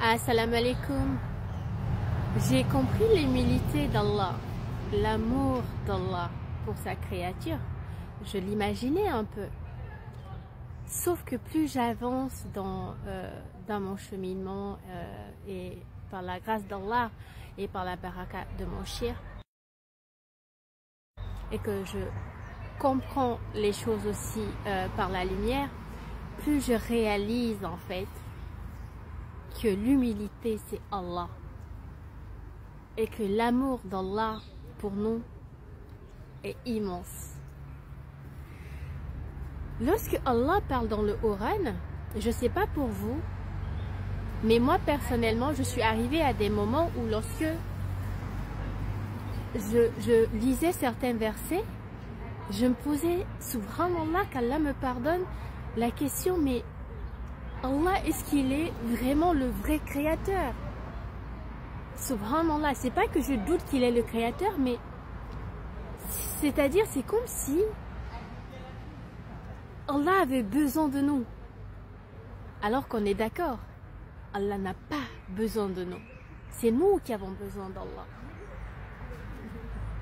Assalamu alaikum. J'ai compris l'humilité d'Allah, l'amour d'Allah pour sa créature. Je l'imaginais un peu. Sauf que plus j'avance dans mon cheminement et par la grâce d'Allah et par la baraka de mon shir, et que je comprends les choses aussi par la lumière, plus je réalise en fait que l'humilité c'est Allah et que l'amour d'Allah pour nous est immense. Lorsque Allah parle dans le Coran, je ne sais pas pour vous, mais moi personnellement je suis arrivée à des moments où lorsque je lisais certains versets, je me posais, subhanallah, qu'Allah me pardonne, la question, mais Allah, est-ce qu'il est vraiment le vrai créateur? Subhanallah, c'est pas que je doute qu'il est le créateur, mais c'est-à-dire, c'est comme si Allah avait besoin de nous. Alors qu'on est d'accord, Allah n'a pas besoin de nous. C'est nous qui avons besoin d'Allah.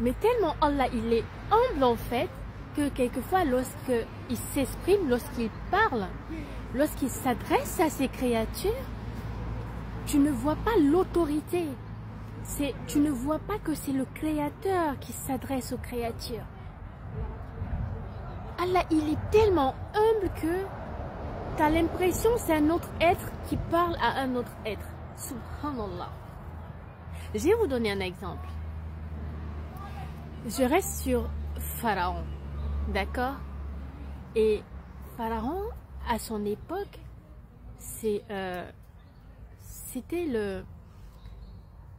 Mais tellement Allah, il est humble en fait, que quelquefois lorsqu'il s'exprime, lorsqu'il parle, lorsqu'il s'adresse à ses créatures, tu ne vois pas l'autorité. Tu ne vois pas que c'est le créateur qui s'adresse aux créatures. Allah, il est tellement humble que tu as l'impression que c'est un autre être qui parle à un autre être. Subhanallah. Je vais vous donner un exemple. Je reste sur Pharaon, d'accord? Et Pharaon, à son époque, c'était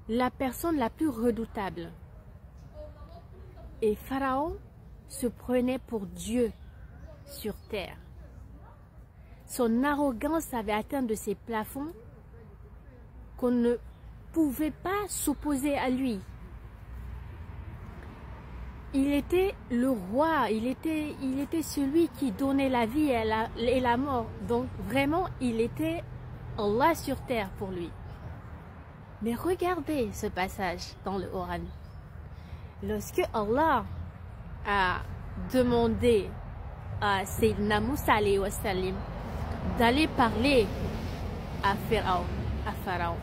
la personne la plus redoutable. Et Pharaon se prenait pour Dieu sur terre. Son arrogance avait atteint de ses plafonds qu'on ne pouvait pas s'opposer à lui. Il était le roi, il était celui qui donnait la vie et la mort. Donc vraiment, il était Allah sur terre pour lui. Mais regardez ce passage dans le Coran. Lorsque Allah a demandé à Sayyidina Moussa alayhi wa sallam d'aller parler à Pharaon,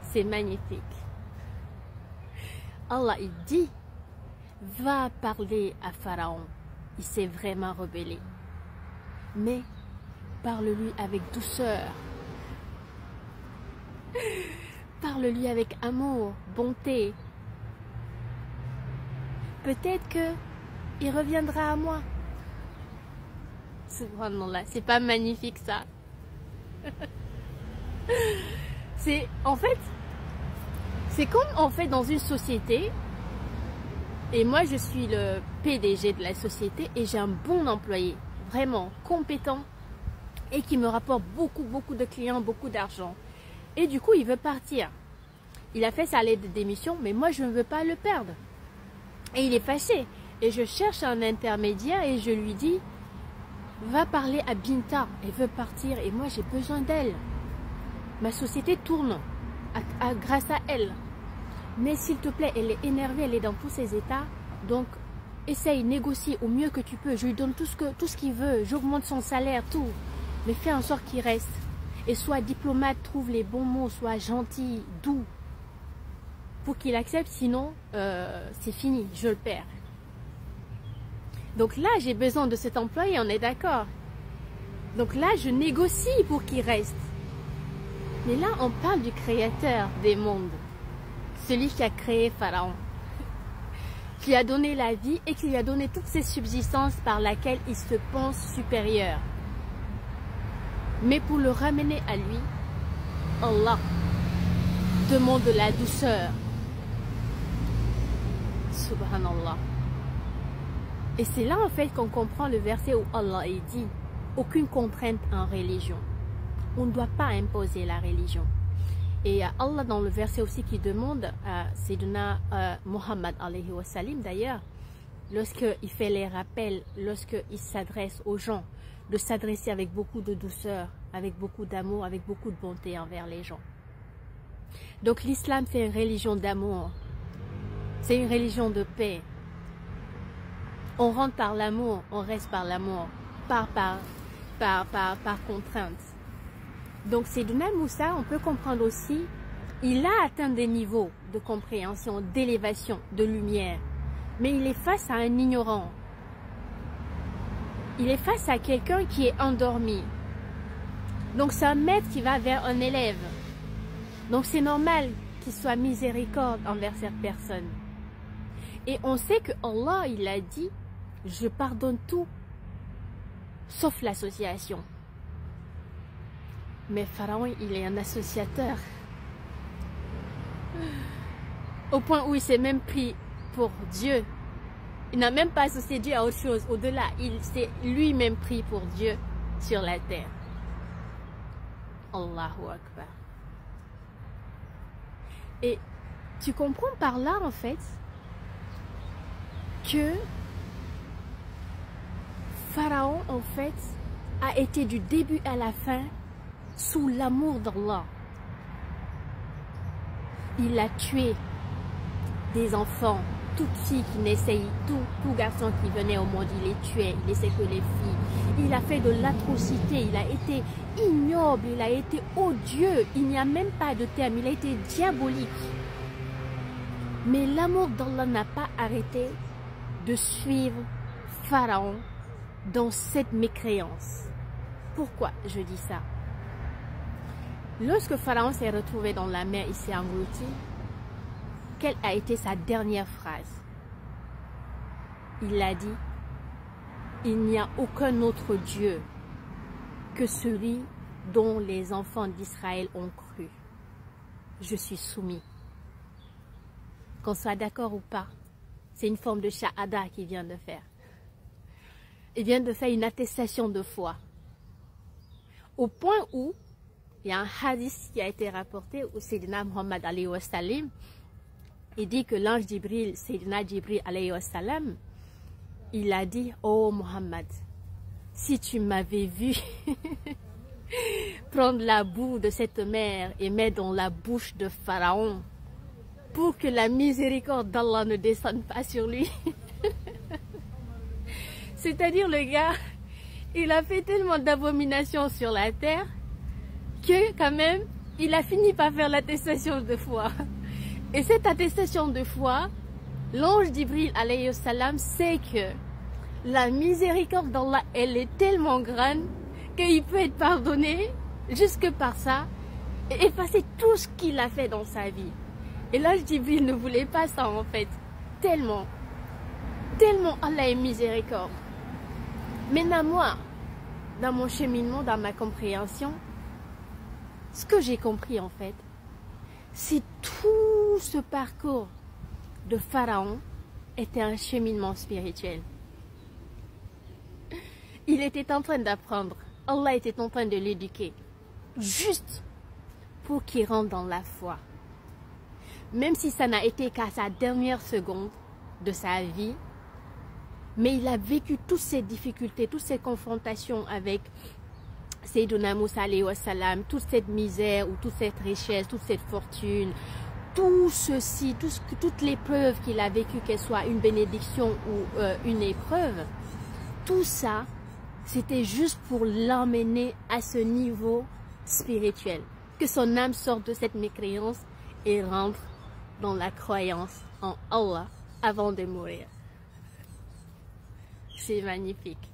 c'est magnifique. Allah il dit, va parler à Pharaon, il s'est vraiment rebellé, mais parle-lui avec douceur, parle-lui avec amour, bonté. Peut-être que il reviendra à moi. Subhanallah, c'est pas magnifique ça? C'est comme en fait dans une société. Et moi, je suis le PDG de la société et j'ai un bon employé, vraiment compétent et qui me rapporte beaucoup de clients, beaucoup d'argent. Et du coup, il veut partir. Il a fait sa lettre de démission, mais moi, je ne veux pas le perdre. Et il est fâché. Et je cherche un intermédiaire et je lui dis, va parler à Binta. Elle veut partir et moi, j'ai besoin d'elle. Ma société tourne grâce à elle. Mais s'il te plaît, elle est énervée, elle est dans tous ses états. Donc, essaye, négocie au mieux que tu peux. Je lui donne tout ce qu'il veut. J'augmente son salaire, tout. Mais fais en sorte qu'il reste. Et sois diplomate, trouve les bons mots, sois gentil, doux. Pour qu'il accepte, sinon, c'est fini, je le perds. Donc là, j'ai besoin de cet employé, on est d'accord. Donc là, je négocie pour qu'il reste. Mais là, on parle du créateur des mondes. Celui qui a créé Pharaon, qui a donné la vie et qui lui a donné toutes ces subsistances par laquelle il se pense supérieur. Mais pour le ramener à lui, Allah demande de la douceur. Subhanallah. Et c'est là en fait qu'on comprend le verset où Allah dit aucune contrainte en religion. On ne doit pas imposer la religion. Et Allah dans le verset aussi qui demande à Sayyidina Muhammad alayhi wa sallam d'ailleurs, lorsqu'il fait les rappels, lorsqu'il s'adresse aux gens, de s'adresser avec beaucoup de douceur, avec beaucoup d'amour, avec beaucoup de bonté envers les gens. Donc l'islam, c'est une religion d'amour, c'est une religion de paix. On rentre par l'amour, on reste par l'amour, par contrainte. Donc Seydina Moussa, on peut comprendre aussi, il a atteint des niveaux de compréhension, d'élévation, de lumière. Mais il est face à un ignorant. Il est face à quelqu'un qui est endormi. Donc c'est un maître qui va vers un élève. Donc c'est normal qu'il soit miséricorde envers cette personne. Et on sait que Allah, il a dit, je pardonne tout, sauf l'association. Mais Pharaon, il est un associateur. Au point où il s'est même pris pour Dieu. Il n'a même pas associé Dieu à autre chose. Au-delà, il s'est lui-même pris pour Dieu sur la terre. Allahu Akbar. Et tu comprends par là, en fait, que Pharaon, en fait, a été du début à la fin sous l'amour d'Allah. Il a tué des enfants, toutes filles qui naissaient, tout garçon qui venait au monde, il les tuait, il laissait que les filles. Il a fait de l'atrocité, il a été ignoble, il a été odieux, il n'y a même pas de terme, il a été diabolique. Mais l'amour d'Allah n'a pas arrêté de suivre Pharaon dans cette mécréance. Pourquoi je dis ça? Lorsque Pharaon s'est retrouvé dans la mer, il s'est englouti. Quelle a été sa dernière phrase? Il a dit, il n'y a aucun autre Dieu que celui dont les enfants d'Israël ont cru. Je suis soumis. Qu'on soit d'accord ou pas, c'est une forme de shahada qu'il vient de faire. Il vient de faire une attestation de foi. Au point où, il y a un hadith qui a été rapporté au Sayyidina Muhammad alayhi wa sallam. Il dit que l'ange Jibril, Sayyidina Jibril alayhi wa sallam, il a dit, oh Muhammad, si tu m'avais vu prendre la boue de cette mer et mettre dans la bouche de Pharaon pour que la miséricorde d'Allah ne descende pas sur lui. C'est-à-dire le gars, il a fait tellement d'abominations sur la terre que quand même, il a fini par faire l'attestation de foi. Et cette attestation de foi, l'ange Jibril alayhi wa sallam sait que la miséricorde d'Allah, elle est tellement grande qu'il peut être pardonné jusque par ça et effacer tout ce qu'il a fait dans sa vie. Et l'ange Jibril ne voulait pas ça en fait. Tellement Allah est miséricorde. Maintenant moi, dans mon cheminement, dans ma compréhension, ce que j'ai compris en fait, c'est tout ce parcours de Pharaon était un cheminement spirituel. Il était en train d'apprendre. Allah était en train de l'éduquer. Juste pour qu'il rentre dans la foi. Même si ça n'a été qu'à sa dernière seconde de sa vie, mais il a vécu toutes ces difficultés, toutes ces confrontations avec Sayyidina Moussa alayhi wa salam, toute cette misère ou toute cette richesse, toute cette fortune, tout ceci, toute l'épreuve qu'il a vécue, qu'elle soit une bénédiction ou une épreuve, tout ça, c'était juste pour l'emmener à ce niveau spirituel. Que son âme sorte de cette mécréance et rentre dans la croyance en Allah avant de mourir. C'est magnifique.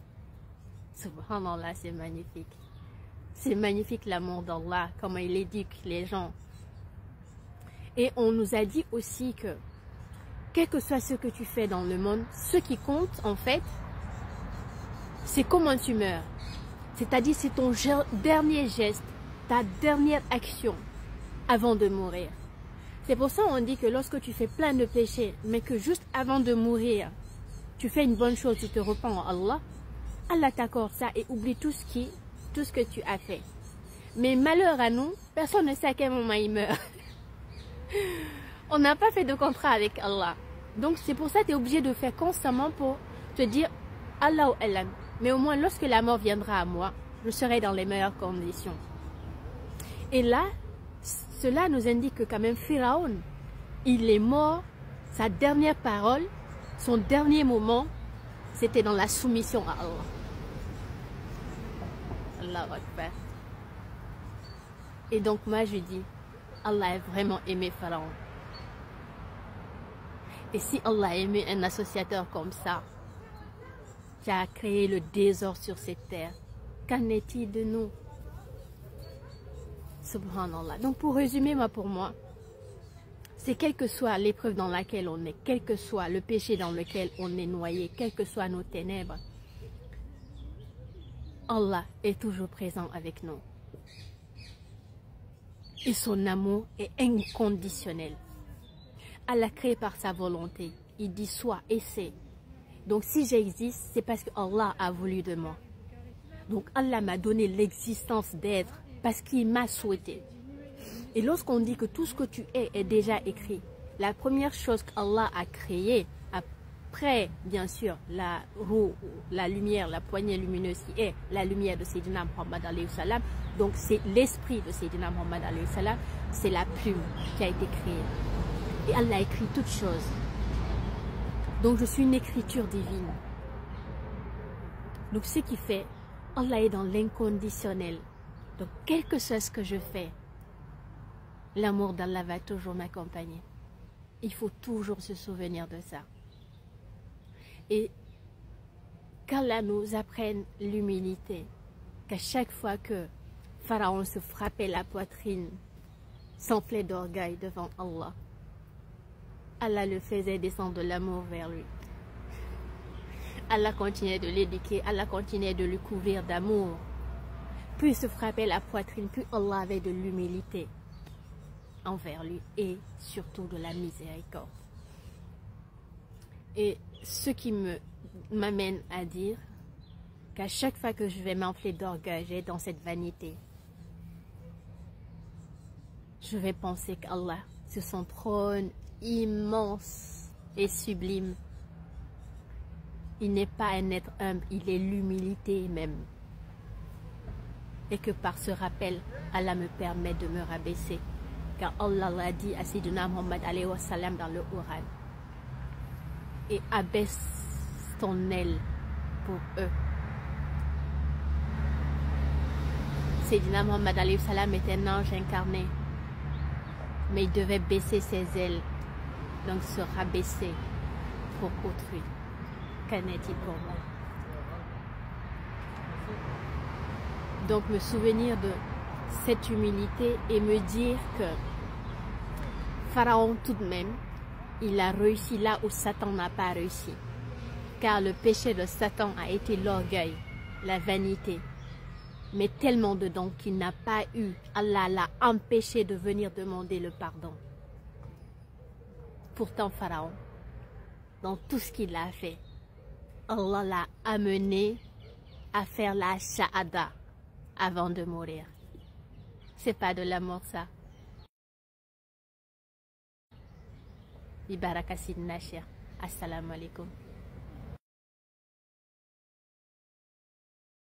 Subhanallah, c'est magnifique. C'est magnifique l'amour d'Allah, comment il éduque les gens. Et on nous a dit aussi que, quel que soit ce que tu fais dans le monde, ce qui compte en fait, c'est comment tu meurs. C'est-à-dire c'est ton dernier geste, ta dernière action avant de mourir. C'est pour ça qu'on dit que lorsque tu fais plein de péchés, mais que juste avant de mourir, tu fais une bonne chose, tu te repens en Allah, Allah t'accorde ça et oublie tout ce que tu as fait. Mais malheur à nous, personne ne sait à quel moment il meurt. On n'a pas fait de contrat avec Allah. Donc c'est pour ça que tu es obligé de faire constamment pour te dire Allah ou Allah. Mais au moins, lorsque la mort viendra à moi, je serai dans les meilleures conditions. Et là, cela nous indique que quand même Pharaon, il est mort, sa dernière parole, son dernier moment, c'était dans la soumission à Allah. Allahu Akbar. Et donc moi je dis, Allah a vraiment aimé Pharaon. Et si Allah a aimé un associateur comme ça, qui a créé le désordre sur cette terre, qu'en est-il de nous? Subhanallah. Donc pour résumer, pour moi, c'est quelle que soit l'épreuve dans laquelle on est, quel que soit le péché dans lequel on est noyé, quelles que soient nos ténèbres, Allah est toujours présent avec nous. Et son amour est inconditionnel. Allah crée par sa volonté. Il dit sois et c'est. Donc si j'existe, c'est parce que Allah a voulu de moi. Donc Allah m'a donné l'existence d'être parce qu'il m'a souhaité. Et lorsqu'on dit que tout ce que tu es est déjà écrit, la première chose qu'Allah a créée, après bien sûr la roue, la lumière, la poignée lumineuse qui est la lumière de Sayyidina Muhammad alayhi wa sallam, donc c'est l'esprit de Sayyidina Muhammad alayhi wa sallam, c'est la plume qui a été créée. Et Allah a écrit toutes choses. Donc je suis une écriture divine. Donc ce qui fait, Allah est dans l'inconditionnel. Donc quel que soit ce que je fais, l'amour d'Allah va toujours m'accompagner. Il faut toujours se souvenir de ça. Et qu'Allah nous apprenne l'humilité, qu'à chaque fois que Pharaon se frappait la poitrine, s'enflait d'orgueil devant Allah, Allah le faisait descendre de l'amour vers lui. Allah continuait de l'éduquer, Allah continuait de le couvrir d'amour. Plus il se frappait la poitrine, plus Allah avait de l'humilité envers lui et surtout de la miséricorde. Et ce qui m'amène à dire qu'à chaque fois que je vais m'enfler d'orgueil, j'ai dans cette vanité, je vais penser qu'Allah, sur son trône immense et sublime, il n'est pas un être humble, il est l'humilité même. Et que par ce rappel, Allah me permet de me rabaisser. Car Allah l'a dit à Sayyidina Muhammad alayhi wa sallam dans le Coran. Et abaisse ton aile pour eux. Sayyidina Muhammad alayhi wa sallam est un ange incarné. Mais il devait baisser ses ailes. Donc se rabaisser pour autrui. Qu'en est-il pour moi? Donc me souvenir de cette humilité et me dire que Pharaon tout de même, il a réussi là où Satan n'a pas réussi. Car le péché de Satan a été l'orgueil, la vanité. Mais tellement dedans qu'il n'a pas eu, Allah l'a empêché de venir demander le pardon. Pourtant Pharaon, dans tout ce qu'il a fait, Allah l'a amené à faire la shahada avant de mourir. C'est pas de l'amour ça. Bi baraka Sidna Cheikh. Assalamu alaikum.